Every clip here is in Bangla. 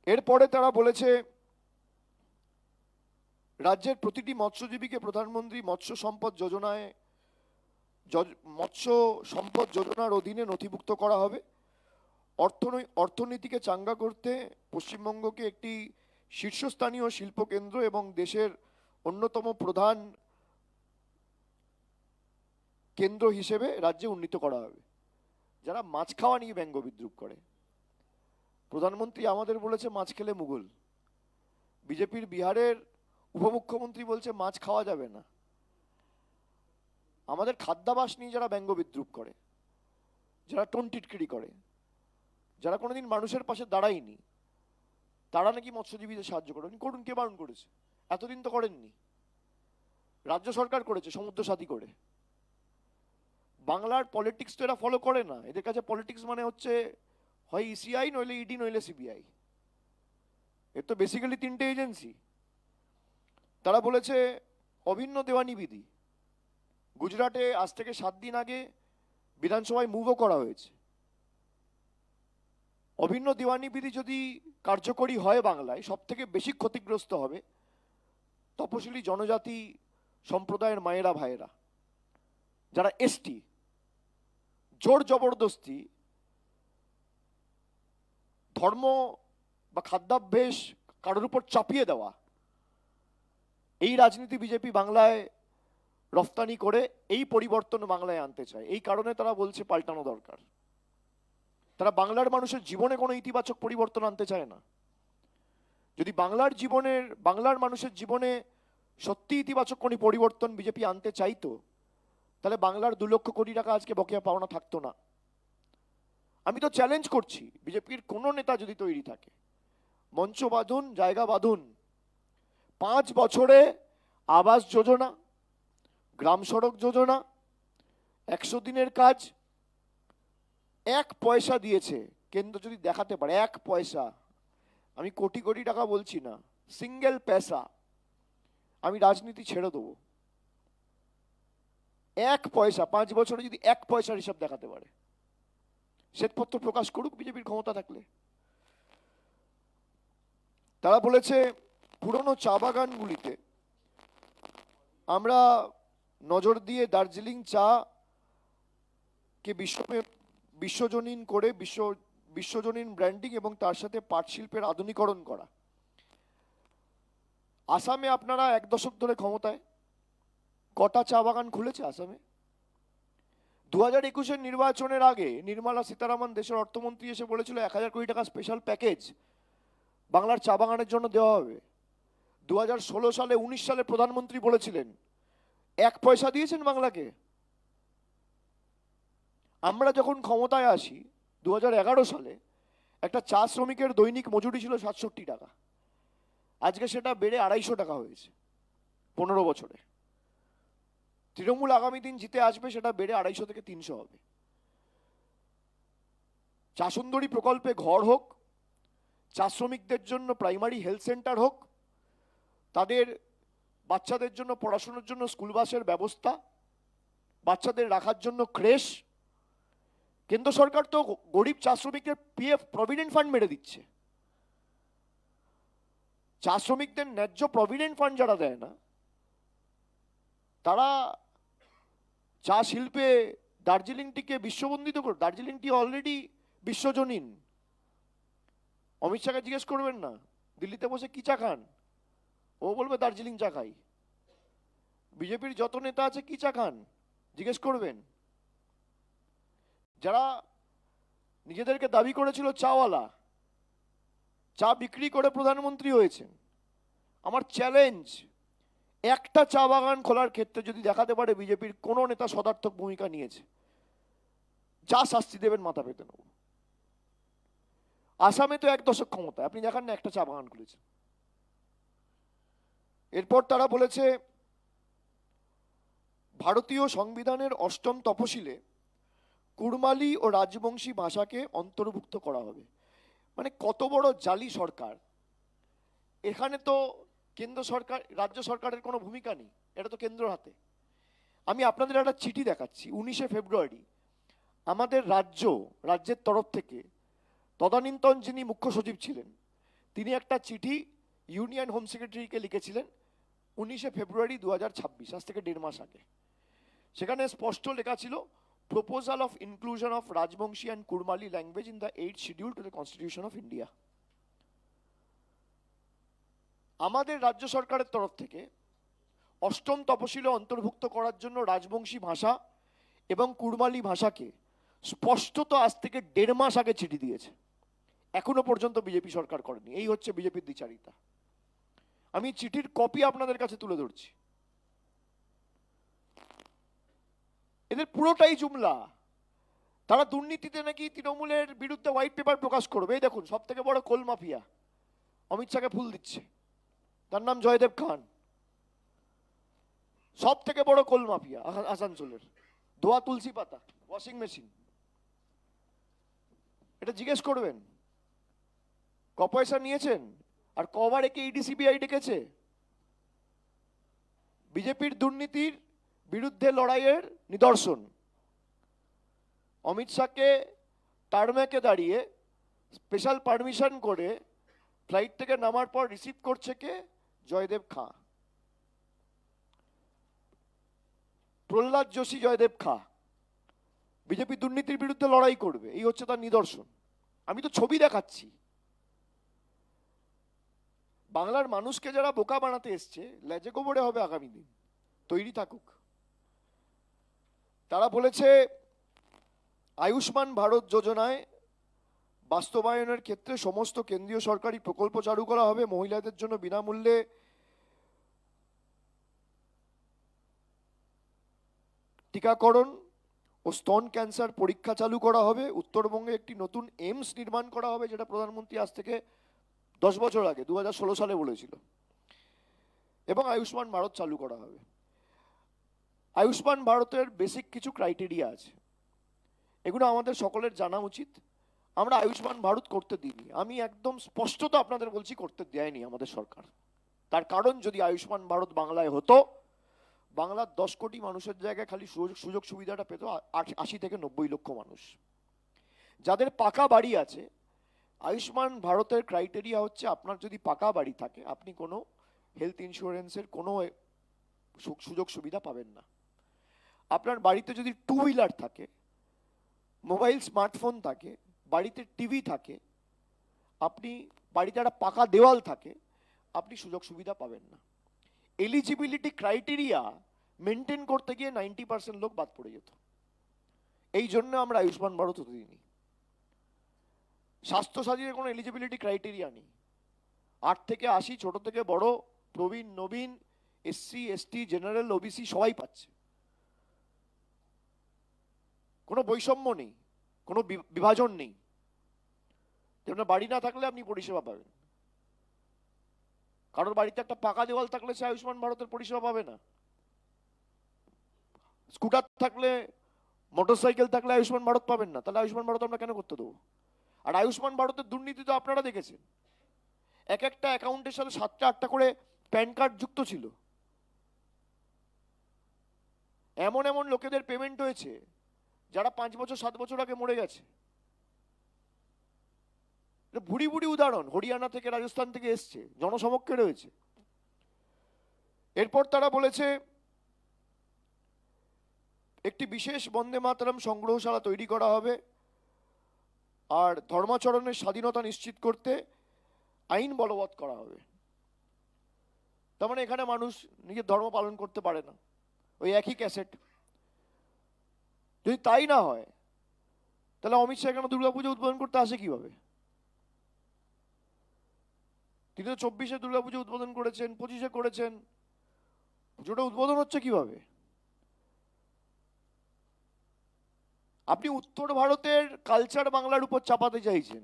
এরপরে তারা বলেছে রাজ্যের প্রতিটি মৎস্যজীবীকে প্রধানমন্ত্রী মৎস্য সম্পদ যোজনায় মৎস্য সম্পদ যোজনার অধীনে নথিভুক্ত করা হবে। অর্থনীতিকে চাঙ্গা করতে পশ্চিমবঙ্গকে একটি শীর্ষস্থানীয় শিল্পকেন্দ্র এবং দেশের অন্যতম প্রধান কেন্দ্র হিসেবে রাজ্যে উন্নীত করা হবে। যারা মাছ খাওয়া নিয়ে ব্যঙ্গ বিদ্রুপ করে, প্রধানমন্ত্রী আমাদের বলেছে মাছ খেলে মুঘল, বিজেপির বিহারের উপমুখ্যমন্ত্রী বলছে মাছ খাওয়া যাবে না। আমাদের খাদ্যাভাস নিয়ে যারা ব্যঙ্গ বিদ্রুপ করে, যারা টোনটিটকিরি করে, যারা কোনোদিন মানুষের পাশে দাঁড়ায়নি, তারা নাকি মৎস্যজীবীদের সাহায্য করেন। করুন, কে বারণ করেছে? এতদিন তো করেননি, রাজ্য সরকার করেছে সমুদ্র সাথী করে। বাংলার পলিটিক্স তো এরা ফলো করে না। এদের কাছে পলিটিক্স মানে হচ্ছে হয় ইসিআই, নইলে ইডি, নইলে সিবিআই। এর তো বেসিক্যালি তিনটে এজেন্সি। তারা বলেছে অভিন্ন দেওয়ানি বিধি, গুজরাটে আজ থেকে 7 দিন আগে বিধানসভায় মুভও করা হয়েছে। অভিন্ন দেওয়ানি বিধি যদি কার্যকরী হয় বাংলায়, সব থেকে বেশি ক্ষতিগ্রস্ত হবে তপশিলি জনজাতি সম্প্রদায়ের মায়েরা ভাইয়েরা, যারা এসটি। জোর জবরদস্তি ধর্ম বা খাদ্যাভ্যাস কারোর উপর চাপিয়ে দেওয়া, এই রাজনীতি বিজেপি বাংলায় রফতানি করে এই পরিবর্তন বাংলায় আনতে চায়। এই কারণে তারা বলছে পাল্টানো দরকার। তারা বাংলার মানুষের জীবনে কোনো ইতিবাচক পরিবর্তন আনতে চায় না। যদি বাংলার মানুষের জীবনে সত্যি ইতিবাচক কোনো পরিবর্তন বিজেপি আনতে চাইতো, তাহলে বাংলার 2 লক্ষ কোটি টাকা আজকে বকেয়া পাওনা থাকতো না। আমি তো চ্যালেঞ্জ করছি, বিজেপির কোনো নেতা যদি তৈরি থাকে, মঞ্চ বাঁধুন, জায়গা বাঁধুন। 5 বছরে আবাস যোজনা, গ্রাম সড়ক যোজনা, 100 দিনের কাজ, 1 পয়সা দিয়েছে কেন্দ্র যদি দেখাতে পারে, 1 পয়সা, আমি কোটি কোটি টাকা বলছি না, সিঙ্গেল পয়সা, আমি রাজনীতি ছেড়ে দেবো। 1 পয়সা 5 বছরে যদি 1 পয়সার হিসাব দেখাতে পারে, শ্বেতপত্র প্রকাশ করুক বিজেপির ক্ষমতা থাকলে। তারা বলেছে পুরনো চা বাগানগুলিতে আমরা নজর দিয়ে দার্জিলিং চা কে বিশ্বজনীন করে বিশ্বজনীন ব্র্যান্ডিং এবং তার সাথে পাট শিল্পের আধুনিকরণ করা। আসামে আপনারা 1 দশক ধরে ক্ষমতায়, কটা চা বাগান খুলেছে আসামে? 2021-এর নির্বাচনের আগে নির্মলা সীতারামন দেশের অর্থমন্ত্রী এসে বলেছিল 1000 কোটি টাকা স্পেশাল প্যাকেজ বাংলার চা বাগানের জন্য দেওয়া হবে। 2016 সালে 19 সালে প্রধানমন্ত্রী বলেছিলেন, 1 পয়সা দিয়েছেন বাংলাকে? আমরা যখন ক্ষমতায় আসি 2011 সালে, একটা চা শ্রমিকের দৈনিক মজুরি ছিল 67 টাকা। আজকে সেটা বেড়ে 250 টাকা হয়েছে 15 বছরে। তৃণমূল আগামী দিন জিতে আসবে, সেটা বেড়ে 250 থেকে 300 হবে। চা সুন্দরী প্রকল্পে ঘর হোক, চা শ্রমিকদের জন্য প্রাইমারি হেলথ সেন্টার হোক, তাদের বাচ্চাদের জন্য পড়াশোনার জন্য স্কুল বাসের ব্যবস্থা, বাচ্চাদের রাখার জন্য ক্রেশ। কেন্দ্র সরকার তো গরিব চা শ্রমিকদের পিএফ প্রভিডেন্ট ফান্ড মেরে দিচ্ছে। চা শ্রমিকদের ন্যায্য প্রভিডেন্ট ফান্ড যারা দেয় না, তারা চা শিল্পে দার্জিলিংটিকে বিশ্ববন্দিত করে। দার্জিলিংটি অলরেডি বিশ্বজনীন। অমিত শাহকে জিজ্ঞেস করবেন না দিল্লিতে বসে কি চা খান, ও বলবে দার্জিলিং চা খাই। বিজেপির যত নেতা আছে কি চা খান জিজ্ঞেস করবেন। যারা নিজেদেরকে দাবি করেছিল চাওয়ালা, চা বিক্রি করে প্রধানমন্ত্রী হয়েছেন, আমার চ্যালেঞ্জ, একটা চা বাগান খোলার ক্ষেত্রে যদি দেখাতে পারে বিজেপির কোনো নেতা সদার্থক ভূমিকা নিয়েছে, যা শাস্তি দেবেন মাথা পেতে নেব। আসামে তো 1 দশক ক্ষমতায়, আপনি দেখান না একটা চা বাগান খুলেছে। এরপর তারা বলেছে ভারতীয় সংবিধানের 8ম তফসিলে কুড়মালি ও রাজবংশী ভাষাকে অন্তর্ভুক্ত করা হবে। মানে কত বড় জালি সরকার! এখানে তো কেন্দ্র সরকার, রাজ্য সরকারের কোনো ভূমিকা নেই, এটা তো কেন্দ্র হাতে। আমি আপনাদের একটা চিঠি দেখাচ্ছি। 19শে ফেব্রুয়ারি আমাদের রাজ্যের তরফ থেকে তদানীন্তন যিনি মুখ্য সচিব ছিলেন, তিনি একটা চিঠি ইউনিয়ন হোম সেক্রেটারিকে লিখেছিলেন 19শে ফেব্রুয়ারি 2026, আজ থেকে 1.5 মাস আগে। সেখানে স্পষ্ট লেখা ছিল, proposal of inclusion of Rajbanshi and Kurmali language in the 8th schedule to the constitution of India. আমাদের রাজ্য সরকারের তরফ থেকে 8ম তপশিলে অন্তর্ভুক্ত করার জন্য রাজবংশী ভাষা এবং কুড়মালি ভাষাকে স্পষ্টত আজ থেকে 1.5 মাস আগে চিঠি দিয়েছে, এখনো পর্যন্ত বিজেপি সরকার করেনি। এই হচ্ছে বিজেপির দ্বিচারিতা। আমি চিঠির কপি আপনাদের কাছে তুলে ধরছি। এদের পুরোটাই জুমলা। তারা দুর্নীতিতে নাকি তৃণমূলের বিরুদ্ধে হোয়াইট পেপার প্রকাশ করবে। এই দেখুন, সব থেকে বড় কোল মাফিয়া অমিত শাহকে ফুল দিচ্ছে, তার নাম জয়দেব খান। সব থেকে বড় কোল মাফিয়া আসানসোলের, ধোয়া তুলসী পাতা, ওয়াশিং মেশিন। এটা জিজ্ঞেস করবেন ক পয়সা নিয়েছেন আর কবার একে ইডি সিবিআই ডেকেছে। বিজেপির দুর্নীতির বিরুদ্ধে লড়াইয়ের নিদর্শন। অমিত শাহকে টার্মেকে দাঁড়িয়ে স্পেশাল পারমিশন করে ফ্লাইট থেকে নামার পর রিসিভ করছে কে? জয়দেব খাঁ, প্রহ্লাদ যোশী। জয়দেব খাঁ বিজেপি দুর্নীতির বিরুদ্ধে লড়াই করবে, এই হচ্ছে তার নিদর্শন। আমি তো ছবি দেখাচ্ছি। বাংলার মানুষকে যারা বোকা বানাতে এসছে, লেজে গোবরে হবে আগামী দিন, তৈরি থাকুক। তারা বলেছে আয়ুষ্মান ভারত যোজনায় বাস্তবায়নের ক্ষেত্রে সমস্ত কেন্দ্রীয় সরকারি প্রকল্প চালু করা হবে। মহিলাদের জন্য বিনামূল্যে টিকাকরণ ও স্তন ক্যান্সার পরীক্ষা চালু করা হবে। উত্তরবঙ্গে একটি নতুন এইমস নির্মাণ করা হবে, যেটা প্রধানমন্ত্রী আজ থেকে 10 বছর আগে 2016 সালে বলেছিল। এবং আয়ুষ্মান ভারত চালু করা হবে। আয়ুষ্মান ভারতের বেসিক কিছু ক্রাইটেরিয়া আছে, এগুলো আমাদের সকলের জানা উচিত। আমরা আয়ুষ্মান ভারত করতে দিইনি। আমি একদম স্পষ্টত আপনাদের বলছি, করতে দেয়নি আমাদের সরকার। তার কারণ, যদি আয়ুষ্মান ভারত বাংলায় হতো, বাংলার 10 কোটি মানুষের জায়গায় খালি সুযোগ সুবিধাটা পেত 80 থেকে 90 লক্ষ মানুষ। যাদের পাকা বাড়ি আছে, আয়ুষ্মান ভারতের ক্রাইটেরিয়া হচ্ছে, আপনার যদি পাকা বাড়ি থাকে, আপনি কোনো হেলথ ইন্স্যুরেন্সের কোনো সুযোগ সুবিধা পাবেন না। আপনার বাড়িতে যদি 2 হুইলার থাকে, মোবাইল স্মার্টফোন থাকে, বাড়িতে টিভি থাকে, আপনি বাড়িতে একটা পাকা দেওয়াল থাকে, আপনি সুযোগ সুবিধা পাবেন না। এলিজিবিলিটি ক্রাইটেরিয়া মেনটেন করতে গিয়ে 90% লোক বাদ পড়ে যেত। এই জন্য আমরা আয়ুষ্মান ভারত হতে দিইনি। স্বাস্থ্যসাথীর কোনো এলিজিবিলিটি ক্রাইটেরিয়া নেই। 8 থেকে 80, ছোট থেকে বড়, প্রবীণ নবীন, এসসি এসটি, জেনারেল, ওবিসি সবাই পাচ্ছে। কোনো বৈষম্য নেই, কোনো বিভাজন নেই। আপনার বাড়ি না থাকলে আপনি পরিষেবা পাবেন। কারোর বাড়িতে একটা পাকা দেওয়াল থাকলে সে আয়ুষ্মান ভারতের পরিষেবা পাবে না। স্কুটার থাকলে, মোটরসাইকেল থাকলে আয়ুষ্মান ভারত পাবেন না। তাহলে আয়ুষ্মান ভারত আমরা কেন করতে দেবো? আর আয়ুষ্মান ভারতের দুর্নীতি তো আপনারা দেখেছেন। এক একটা অ্যাকাউন্টের সাথে 7টা 8টা করে প্যান কার্ড যুক্ত ছিল। এমন এমন লোকেদের পেমেন্ট হয়েছে যারা 5 বছর 7 বছর আগে মরে গেছে। ভুড়ি ভুড়ি উদাহরণ, হরিয়ানা থেকে, রাজস্থান থেকে এসছে, জনসমক্ষে রয়েছে। এরপর তারা বলেছে একটি বিশেষ বন্দে মাতরম সংগ্রহশালা তৈরি করা হবে, আর ধর্মাচরণের স্বাধীনতা নিশ্চিত করতে আইন বলবৎ করা হবে। তার মানে এখানে মানুষ নিজের ধর্ম পালন করতে পারে না, ওই একই ক্যাসেট। যদি তাই না হয়, তাহলে অমিত শাহ এখানে দুর্গাপুজো উদ্বোধন করতে আসে কিভাবে? তিনি তো 24-এ দুর্গাপুজো উদ্বোধন করেছেন, 25-এ করেছেন। পুজোটা উদ্বোধন হচ্ছে কিভাবে? আপনি উত্তর ভারতের কালচার বাংলার উপর চাপাতে চাইছেন।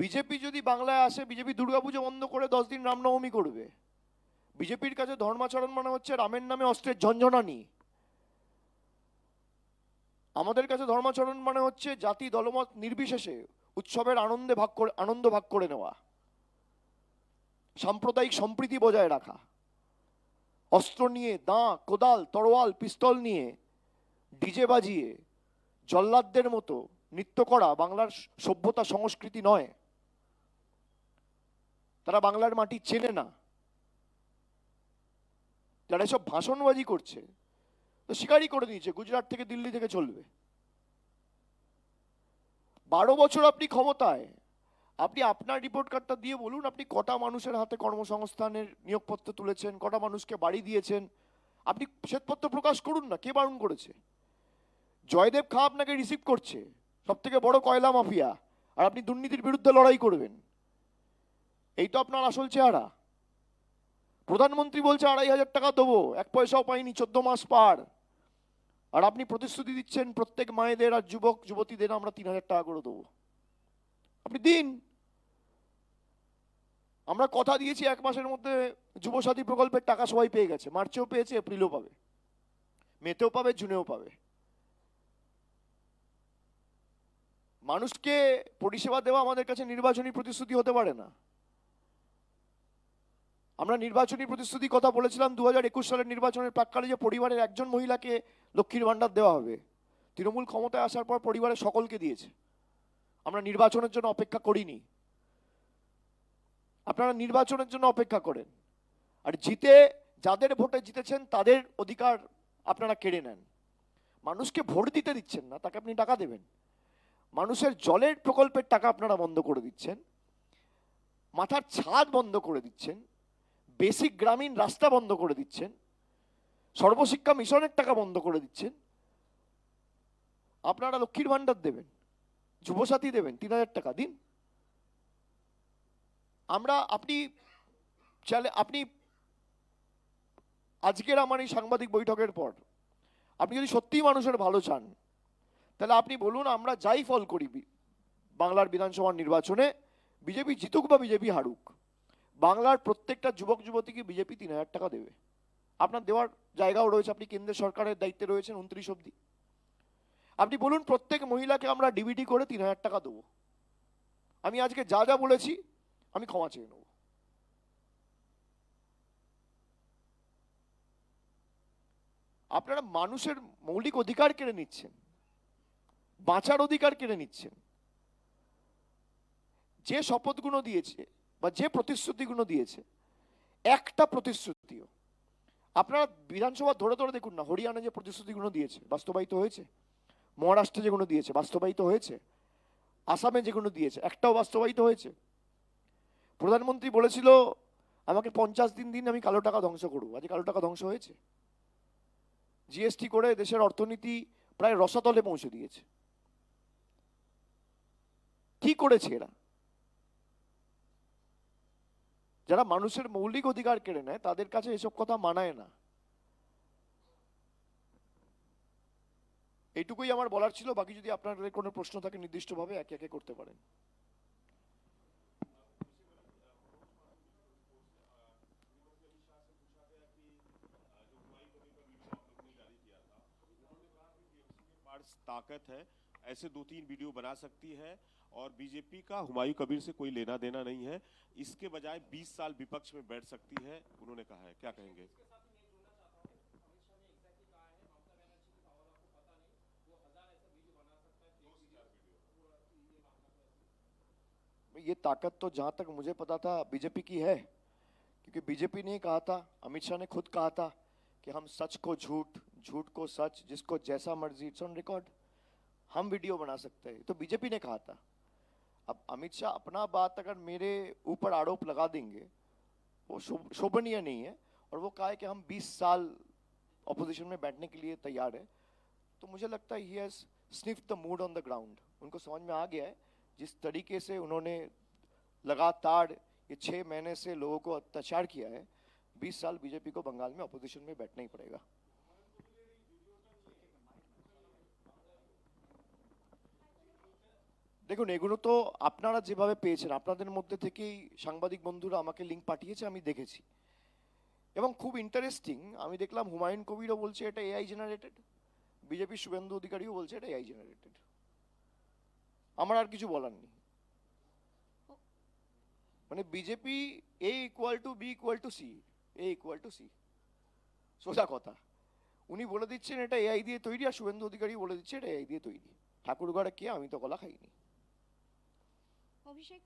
বিজেপি যদি বাংলায় আসে, বিজেপি দুর্গাপুজো বন্ধ করে 10 দিন রামনবমী করবে। বিজেপির কাছে ধর্মাচরণ মানে হচ্ছে রামের নামে অস্ত্রের ঝঞ্ঝনানি। আমাদের কাছে ধর্মাচরণ মানে হচ্ছে জাতি দলমত নির্বিশেষে উৎসবের আনন্দ ভাগ করে নেওয়া, সাম্প্রদায়িক সম্প্রীতি বজায় রাখা। অস্ত্র নিয়ে, দাঁ, কোদাল, তরোয়াল, পিস্তল নিয়ে ডিজে বাজিয়ে জল্লাদদের মতো নৃত্য করা বাংলার সভ্যতা সংস্কৃতি নয়। তারা বাংলার মাটি চেনে না, যারা এসব ভাষণবাজি করছে তো স্বীকারই করে নিয়েছে গুজরাট থেকে দিল্লি থেকে চলবে। 12 বছর আপনি ক্ষমতায়, আপনি আপনার রিপোর্ট কার্ডটা দিয়ে বলুন আপনি কটা মানুষের হাতে কর্মসংস্থানের নিয়োগপত্র তুলেছেন, কটা মানুষকে বাড়ি দিয়েছেন। আপনি শ্বেতপত্র প্রকাশ করুন না, কে বারণ করেছে? জয়দেব খাঁ আপনাকে রিসিভ করছে, সব থেকে বড় কয়লা মাফিয়া, আর আপনি দুর্নীতির বিরুদ্ধে লড়াই করবেন। এই তো আপনার আসল চেহারা। প্রধানমন্ত্রী বলছে 2,500 টাকা দেবো, 1 পয়সাও পাইনি, 14 মাস পার। আর আপনি প্রতিশ্রুতি দিচ্ছেন প্রত্যেক মায়েদের আর যুবক যুবতীদের আমরা 3,000 টাকা করে দেবো। আপনি দিন। আমরা কথা দিয়েছি 1 মাসের মধ্যে যুবসাথী প্রকল্পের টাকা সবাই পেয়ে গেছে, মার্চেও পেয়েছে, এপ্রিলেও পাবে, মেতেও পাবে, জুনেও পাবে। মানুষকে পরিষেবা দেওয়া আমাদের কাছে নির্বাচনী প্রতিশ্রুতি হতে পারে না। আমরা নির্বাচনী প্রতিশ্রুতি কথা বলেছিলাম 2021 সালের নির্বাচনের প্রাক্কালে যে পরিবারের একজন মহিলাকে লক্ষ্মীর ভান্ডার দেওয়া হবে। তৃণমূল ক্ষমতায় আসার পর পরিবারের সকলকে দিয়েছে। আমরা নির্বাচনের জন্য অপেক্ষা করিনি, আপনারা নির্বাচনের জন্য অপেক্ষা করেন। আর জিতে যাদের ভোটে জিতেছেন তাদের অধিকার আপনারা কেড়ে নেন। মানুষকে ভোট দিতে দিচ্ছেন না, তাকে আপনি টাকা দেবেন। মানুষের জলের প্রকল্পের টাকা আপনারা বন্ধ করে দিচ্ছেন, মাথার ছাদ বন্ধ করে দিচ্ছেন, বেসিক গ্রামীণ রাস্তা বন্ধ করে দিচ্ছেন, সর্বশিক্ষা মিশনের টাকা বন্ধ করে দিচ্ছেন। আপনারা লক্ষ্মীর ভান্ডার দেবেন, যুবসাথী দেবেন, 3,000 টাকা দিন। আমরা আপনি আজকের আমার এই সাংবাদিক বৈঠকের পর আপনি যদি সত্যিই মানুষের ভালো চান তাহলে আপনি বলুন আমরা যাই ফল করি বাংলার বিধানসভা নির্বাচনে, বিজেপি জিতুক বা বিজেপি হারুক, বাংলার প্রত্যেকটা যুবক যুবতীকে বিজেপি 3,000 টাকা দেবে। আপনার দেওয়ার জায়গাও রয়েছে, আপনি কেন্দ্রের সরকারের দায়িত্বে রয়েছেন 29 অব্দি। আপনি বলুন প্রত্যেক মহিলাকে আমরা ডিবিটি করে 3,000 টাকা দেবো। আমি আজকে যা যা বলেছি আমি ক্ষমা চেয়ে নেব। আপনারা মানুষের মৌলিক অধিকার কেড়ে নিচ্ছেন, বাঁচার অধিকার কেড়ে নিচ্ছেন। যে শপথগুলো দিয়েছে বা যে প্রতিশ্রুতিগুলো দিয়েছে, একটা প্রতিশ্রুতিও আপনারা বিধানসভা ধরে ধরে দেখুন না। হরিয়ানা যে প্রতিশ্রুতিগুলো দিয়েছে বাস্তবায়িত হয়েছে, মহারাষ্ট্রে যেগুলো দিয়েছে বাস্তবায়িত হয়েছে, আসামে যেগুলো দিয়েছে একটাও বাস্তবায়িত হয়েছে? প্রধানমন্ত্রী বলেছিল আমাকে 50 দিন দিন, আমি কালো টাকা ধ্বংস করবো। আজ কালো টাকা ধ্বংস হয়েছে। জিএসটি করে দেশের অর্থনীতি প্রায় রসাতলে পৌঁছে দিয়েছে। কি করেছে এরা? যারা মানুষের মৌলিক অধিকার কেড়ে নেয় তাদের কাছে এসব কথা মানায় না। এইটুকুই আমার বলার ছিল। বাকি যদি আপনাদের কোনো প্রশ্ন থাকে নির্দিষ্টভাবে একে একে করতে পারেন। ताकत है, ऐसे 2-3 वीडियो बना सकती है और बीजेपी का हुमायूं कबीर से कोई लेना देना नहीं है। इसके बजाय 20 साल विपक्ष में बैठ सकती है, उन्होंने कहा है। क्या कहेंगे? ये ताकत तो जहां तक मुझे पता था बीजेपी की है, क्योंकि बीजेपी ने कहा था, अमित शाह ने खुद कहा था कि हम सच को झूठ, झूठ को सच, जिसको जैसा मर्जी, इट्स ऑन रिकॉर्ड, हम वीडियो बना सकते हैं। तो बीजेपी ने कहा था। अब अमित शाह अपना बात अगर मेरे ऊपर आरोप लगा देंगे वो शोभनीय नहीं है। और वो कहा है कि हम 20 साल ऑपोजिशन में बैठने के लिए तैयार है। तो मुझे लगता है he has sniffed the mood on the ground. उनको समझ में आ गया है जिस तरीके से उन्होंने लगातार ये 6 महीने से लोगों को अत्याचार किया है, 20 साल बीजेपी को बंगाल में ऑपोजिशन में बैठना ही पड़ेगा। দেখুন এগুলো তো আপনারা যেভাবে পেয়েছেন, আপনাদের মধ্যে থেকেই সাংবাদিক বন্ধুরা আমাকে লিঙ্ক পাঠিয়েছে, আমি দেখেছি। এবং খুব ইন্টারেস্টিং, আমি দেখলাম হুমায়ুন কবিরও বলছে এটা এআই জেনারেটেড, বিজেপি শুভেন্দু অধিকারীও বলছে এটা এআই জেনারেটেড। আমার আর কিছু বলার নেই। মানে BJP A equal to B equal to C, A equal to C, সোজা কথা। উনি বলে দিচ্ছেন এটা এআই দিয়ে তৈরি, আর শুভেন্দু অধিকারী বলে দিচ্ছে এটা এআই দিয়ে তৈরি। ঠাকুরঘরে কে, আমি তো কলা খাইনি। অভিষেক,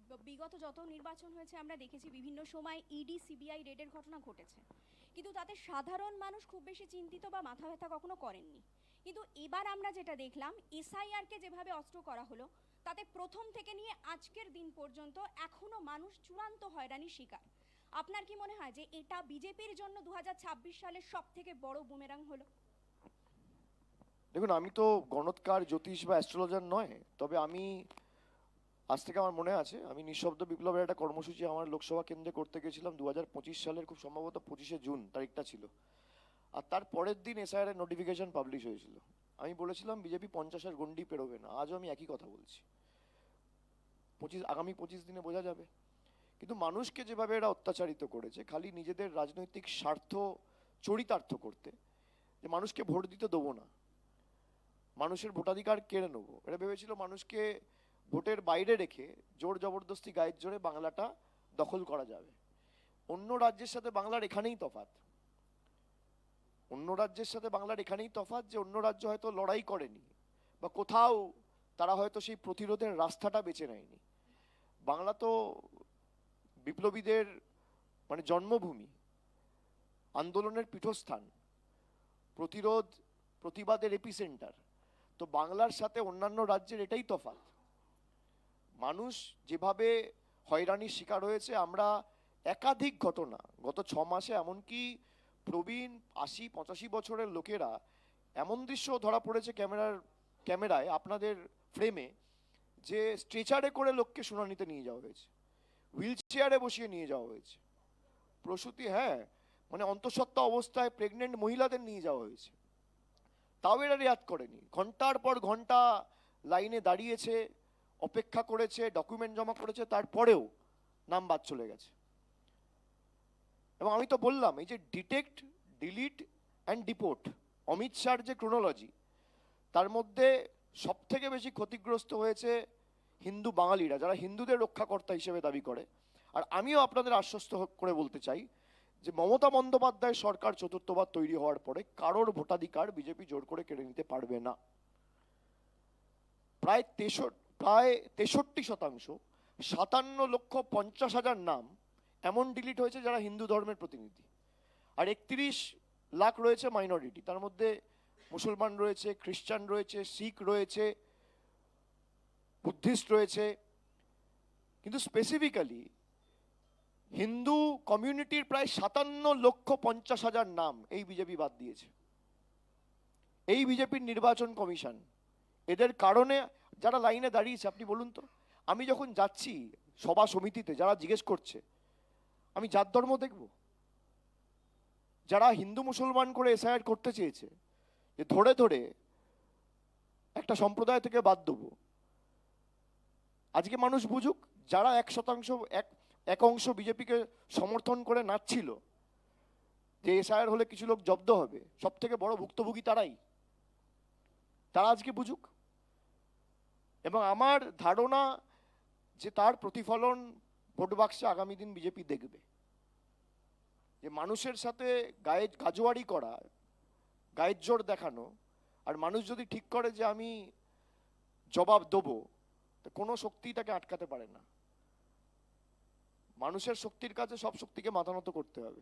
বিগত যত নির্বাচন হয়েছে আমরা দেখেছি বিভিন্ন সময় ইডি সিবিআই রেডের ঘটনা ঘটেছে, কিন্তু তাতে সাধারণ মানুষ খুব বেশি চিন্তিত বা মাথা ব্যথা কখনো করেননি। কিন্তু এবার আমরা যেটা দেখলাম, এসআইআরকে যেভাবে অস্ত্র করা হলো, তাতে প্রথম থেকে নিয়ে আজকের দিন পর্যন্ত এখনো মানুষ চূড়ান্ত হয়রানির শিকার। আপনার কি মনে হয় যে এটা বিজেপির জন্য 2026 সালের সব থেকে বড় বুমেরাং হলো? দেখুন, আমি তো গণৎকার, জ্যোতিষ বা অ্যাস্ট্রোলজার নয়, তবে আমি আজ থেকে আমার মনে আছে আমি নিঃশব্দ বিপ্লবের একটা কর্মসূচি আমার লোকসভা কেন্দ্রে করতে গেছিলাম 2025 সালের খুব সম্ভবত 25শে জুন তারিখটা ছিল। আর তার পরের দিন এসআইআর এর নোটিফিকেশন পাবলিশ হয়েছিল। আমি বলেছিলাম বিজেপি 50-এর গন্ডি পেরোবে না। আজও আমি একই কথা বলছি। আগামী 25 দিনে বোঝা যাবে। কিন্তু মানুষকে যেভাবে এরা অত্যাচারিত করেছে খালি নিজেদের রাজনৈতিক স্বার্থ চরিতার্থ করতে, যে মানুষকে ভোট দিতে দেবো না, মানুষের ভোটাধিকার কেড়ে নেবো, এরা ভেবেছিল মানুষকে ভোটের বাইরে রেখে জোর জবরদস্তি গায়ের জোরে বাংলাটা দখল করা যাবে। অন্য রাজ্যের সাথে বাংলার এখানেই তফাৎ, অন্য রাজ্যের সাথে বাংলার এখানেই তফাৎ যে অন্য রাজ্য হয়তো লড়াই করেনি বা কোথাও তারা হয়তো সেই প্রতিরোধের রাস্তাটা বেছে নেয়নি। বাংলা তো বিপ্লবীদের মানে জন্মভূমি, আন্দোলনের পীঠস্থান, প্রতিরোধ প্রতিবাদের এপিসেন্টার। তো বাংলার সাথে অন্যান্য রাজ্যের এটাই তফাৎ। মানুষ যেভাবে হয়রানির শিকার হয়েছে, আমরা একাধিক ঘটনা গত 6 মাসে, এমনকি প্রবীণ 80-85 বছরের লোকেরা এমন দৃশ্য ধরা পড়েছে ক্যামেরায় আপনাদের ফ্রেমে, যে স্ট্রেচারে করে লোককে শুনানিতে নিয়ে যাওয়া হয়েছে, হুইল চেয়ারে বসিয়ে নিয়ে যাওয়া হয়েছে, প্রসূতি, হ্যাঁ মানে অন্তঃসত্ত্বা অবস্থায় প্রেগনেন্ট মহিলাদের নিয়ে যাওয়া হয়েছে। তাও এরা রেয়াত করেনি, ঘন্টার পর ঘন্টা লাইনে দাঁড়িয়েছে, অপেক্ষা করেছে, ডকুমেন্ট জমা করেছে, তারপরেও নাম বাদ চলে গেছে। এবং আমি তো বললাম, এই যে detect, delete and deport, Amit শাহর যে ক্রোনোলজি, তার মধ্যে সব থেকে বেশি ক্ষতিগ্রস্ত হয়েছে হিন্দু বাঙালিরা, যারা হিন্দুদের রক্ষাকর্তা হিসেবে দাবি করে। আর আমিও আপনাদের আশ্বস্ত করে বলতে চাই যে মমতা বন্দ্যোপাধ্যায় সরকার চতুর্থবার তৈরি হওয়ার পরে কারোর ভোটাধিকার বিজেপি জোর করে কেড়ে নিতে পারবে না। প্রায় 63%, 57,50,000 নাম এমন ডিলিট হয়েছে যারা হিন্দু ধর্মের প্রতিনিধি, আর 31 লাখ রয়েছে মাইনরিটি। তার মধ্যে মুসলমান রয়েছে, খ্রিস্টান রয়েছে, শিখ রয়েছে, বুদ্ধিস্ট রয়েছে। কিন্তু স্পেসিফিক্যালি হিন্দু কমিউনিটির প্রায় 57,50,000 নাম এই বিজেপি বাদ দিয়েছে। এই বিজেপির নির্বাচন কমিশন, এদের কারণে যারা লাইনে দাঁড়িয়েছে, আপনি বলুন তো, আমি যখন যাচ্ছি সভা সমিতিতে, যারা জিজ্ঞেস করছে আমি জাত ধর্ম দেখব? যারা হিন্দু মুসলমান করে এসআইআর করতে চেয়েছে, যে ধরে ধরে একটা সম্প্রদায় থেকে বাদ দেবো, আজকে মানুষ বুঝুক, যারা 1% এক অংশ বিজেপিকে সমর্থন করে নাচছিল যে এসআইআর হলে কিছু লোক জব্দ হবে, সব থেকে বড় ভুক্তভোগী তারাই, তারা আজকে বুঝুক। এবং আমার ধারণা যে তার প্রতিফলন ভোট বাক্সে আগামী দিন বিজেপি দেখবে। যে মানুষের সাথে গাজোয়ারি করা, গায়ের জোর দেখানো, আর মানুষ যদি ঠিক করে যে আমি জবাব দেবো, তো কোনো শক্তি তাকে আটকাতে পারে না। মানুষের শক্তির কাছে সব শক্তিকে মাথা নত করতে হবে।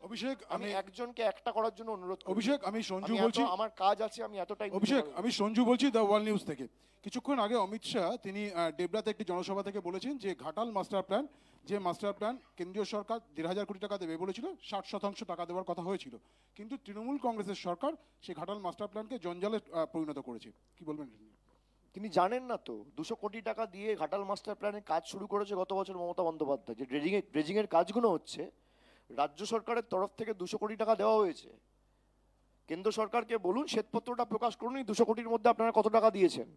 অভিষেক, আমি একজনকে একটা করার জন্য অনুরোধ করব। অভিষেক, আমি সঞ্জু বলছি, আমার কাজ আছে, আমি এতটাই। অভিষেক, আমি সঞ্জু বলছি দ্য ওয়ার্ল্ড নিউজ থেকে। কিছুক্ষণ আগে অমিত শাহ তিনি ডেবরাতে একটি জনসভা থেকে বলেছেন যে ঘাটাল মাস্টার প্ল্যান, যে মাস্টার প্ল্যান কেন্দ্রীয় সরকার 1,500 কোটি টাকা দেবে বলেছিল, 60% টাকা দেওয়ার কথা হয়েছিল, কিন্তু তৃণমূল কংগ্রেসের সরকার সেই ঘাটাল মাস্টার প্ল্যানকে জঞ্জালে পরিণত করেছে। কি বলবেন? তিনি জানেন না তো, 200 কোটি টাকা দিয়ে ঘাটাল মাস্টার প্ল্যানের কাজ শুরু করেছে গত বছর মমতা বন্দ্যোপাধ্যায়। যে ড্রেজিং এর কাজগুলো হচ্ছে, রাজ্য সরকারের তরফ থেকে 200 কোটি টাকা দেওয়া হয়েছে। কেন্দ্র সরকারকে বলুন, শ্বেতপত্রটা প্রকাশ করুন, 200 কোটির মধ্যে আপনারা কত টাকা দিয়েছেন।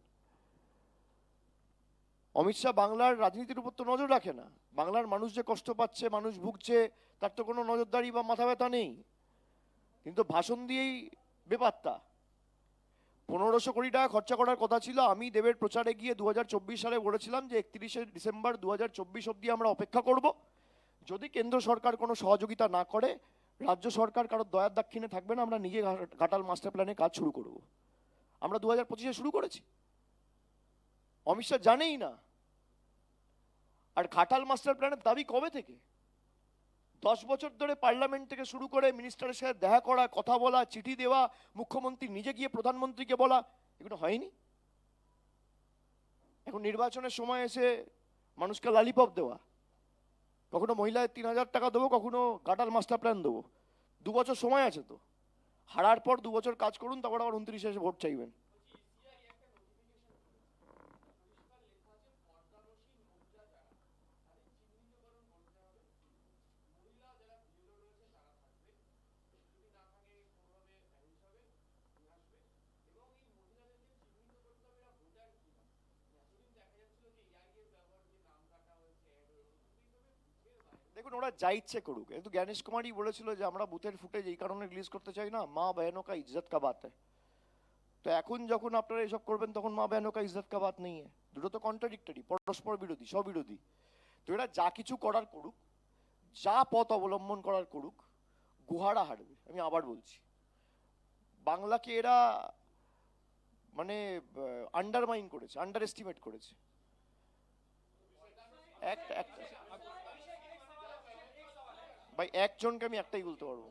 অমিত শাহ বাংলার রাজনীতির উপর তো নজর রাখে না। বাংলার মানুষ যে কষ্ট পাচ্ছে, মানুষ ভুগছে, তার তো কোনো নজরদারি বা মাথা ব্যথা নেই। কিন্তু ভাষণ দিয়েই বেপাত্তা। 1500 কোটি টাকা খরচা করার কথা ছিল। আমি দেবের প্রচারে গিয়ে 2024 সালে বলেছিলাম যে 31শে ডিসেম্বর 2024 অবধি আমরা অপেক্ষা করব। যদি কেন্দ্র সরকার কোনো সহযোগিতা না করে, রাজ্য সরকার কারো দয়ার দাক্ষিণে থাকবে না, আমরা নিজে ঘাটাল মাস্টার প্ল্যানে কাজ শুরু করব। আমরা 2025-এ শুরু করেছি। অমিত শাহ জানেই না। আর ঘাটাল মাস্টার প্ল্যানের দাবি কবে থেকে? 10 বছর ধরে পার্লামেন্ট থেকে শুরু করে মিনিস্টারের সাথে দেখা করা, কথা বলা, চিঠি দেওয়া, মুখ্যমন্ত্রী নিজে গিয়ে প্রধানমন্ত্রীকে বলা, এগুলো হয়নি। এখন নির্বাচনের সময় এসে মানুষকে লালিপপ দেওয়া, কখনো মহিলাদের 3,000 টাকা দেবো, কখনো ঘাটাল মাস্টার প্ল্যান দেবো। 2 বছর সময় আছে তো, হারার পর 2 বছর কাজ করুন, তারপর আবার 29 এসে ভোট চাইবেন। দেখুন, ওরা যা ইচ্ছে করুক, কিন্তু জ্ঞানেশ কুমারই বলেছিল যে আমরা বুথের ফুটেজ এই কারণে রিলিজ করতে চাই না, মা বহনों का इज्जत का बात है। তো এখন যখন আপনারা এসব করবেন তখন মা বহনों का इज्जत का बात नहीं है। দুটো তো কন্ট্রাডিক্টরি, পরস্পর বিরোধী, স্ববিরোধী। তো এরা যা কিছু করার করুক, যা পথ অবলম্বন করার করুক, গুহারা হারবে। আমি আবার বলছি, বাংলাকে এরা মানে আন্ডারমাইন করেছে, আন্ডার এস্টিমেট করেছে। ভাই একজনকে আমি একটাই বলতে পারবো,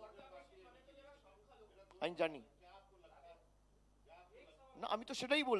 আমি জানি না, আমি তো সেটাই বললাম।